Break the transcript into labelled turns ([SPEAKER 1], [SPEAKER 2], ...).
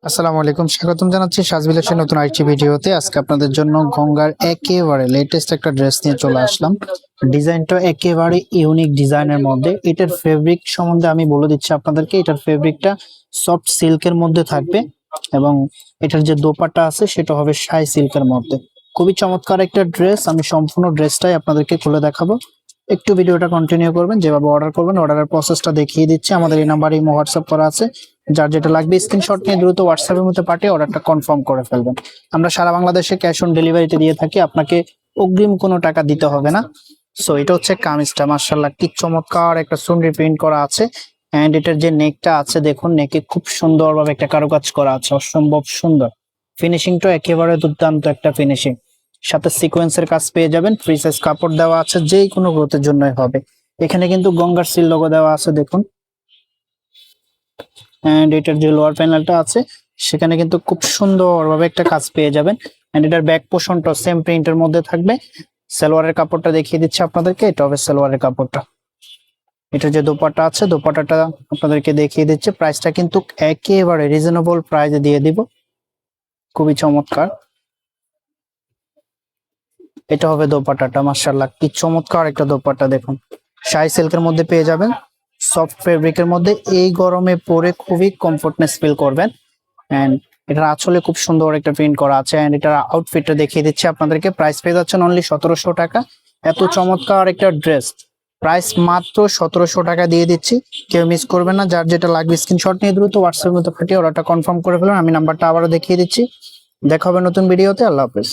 [SPEAKER 1] আসসালামু আলাইকুম, স্বাগতম জানাচ্ছি সাজবিলাসের নতুন আরেকটি ভিডিওতে। আজকে আপনাদের জন্য গঙ্গার একেবারে লেটেস্ট একটা ড্রেস নিয়ে চলে আসলাম। ডিজাইনটা একেবারে ইউনিক ডিজাইনের মধ্যে। এটার ফেব্রিক সম্বন্ধে আমি বলে দিচ্ছি আপনাদেরকে। এটার ফেব্রিকটা সফট সিল্কের মধ্যে থাকবে এবং এটার যে দোপাট্টা আছে সেটা হবে শাই সিল্কের মধ্যে। খুবই চমৎকার একটা ড্রেস। আমি সম্পূর্ণ ড্রেসটাই আপনাদেরকে খুলে দেখাবো। একটু ভিডিওটা কন্টিনিউ করবেন, যেভাবে অর্ডার করবেন অর্ডারের প্রসেসটা দেখিয়ে দিচ্ছি। আমাদের এই নাম্বারে হোয়াটসঅ্যাপ করা আছে। যার যেটা লাগবে স্ক্রিনশট নিয়ে দ্রুত হোয়াটসঅ্যাপের মধ্যে পাঠিয়ে অর্ডারটা কনফার্ম করে ফেলবেন। আমরা সারা বাংলাদেশে ক্যাশ অন ডেলিভারিতে দিয়ে থাকি, আপনাকে অগ্রিম কোনো টাকা দিতে হবে না। সো এটা হচ্ছে কামিজটা, মাশাআল্লাহ কি চমৎকার একটা সুন্দর প্রিন্ট করা আছে। এন্ড এটার যে নেকটা আছে দেখুন, নেকে খুব সুন্দরভাবে একটা কারুকাজ করা আছে, অসম্ভব সুন্দর। ফিনিশিংটা একেবারে দুর্দান্ত একটা ফিনিশিং। সাথে সিকোয়েন্সের কাজ পেয়ে যাবেন। ফ্রি সাইজ কাপড় দেওয়া আছে, যেই কোনো গ্রোথের জন্যই হবে। এখানে কিন্তু গঙ্গার সিল লোগো দেওয়া আছে দেখুন। এন্ড এটার যে লোয়ার প্যানেলটা আছে সেখানে কিন্তু খুব সুন্দরভাবে একটা কাজ পেয়ে যাবেন। এন্ড এটার ব্যাক পোর্শনটা সেম প্রিন্টের মধ্যে থাকবে। সালোয়ারের কাপড়টা দেখিয়ে দিচ্ছি আপনাদেরকে, এটা হবে সালোয়ারের কাপড়টা। এটা যে দোপাট্টা আছে, দোপাট্টাটা আপনাদেরকে দেখিয়ে দিচ্ছে। প্রাইসটা কিন্তু একেবারে রিজনেবল প্রাইসে দিয়ে দিব, খুবই চমৎকার। এটা হবে দোপাট্টাটা, মাশাআল্লাহ কি চমৎকার একটা দোপাট্টা দেখুন। শাই সিল্কের মধ্যে পেয়ে যাবেন, সফট ফেব্রিকের মধ্যে। এই গরমে পরে খুবই কমফোর্টনেস ফিল করবেন। এন্ড এটা আসলে খুব সুন্দর একটা প্রিন্ট করা আছে। এন্ড এটার আউটফিটটা দেখিয়ে দিচ্ছি আপনাদেরকে। প্রাইস পেয়ে যাচ্ছেন অনলি 1700 টাকা। এত চমৎকার একটা ড্রেস প্রাইস মাত্র 1700 টাকা দিয়ে দিচ্ছি। কেউ মিস করবেন না। যার যেটা লাগবে স্ক্রিনশট নিয়ে দ্রুত হোয়াটসঅ্যাপের মধ্যে পাঠিয়ে অর্ডারটা কনফার্ম করে ফেলুন। আমি নাম্বারটা আবারও দেখিয়ে দিচ্ছি। দেখা হবে নতুন ভিডিওতে। আল্লাহ হাফেজ।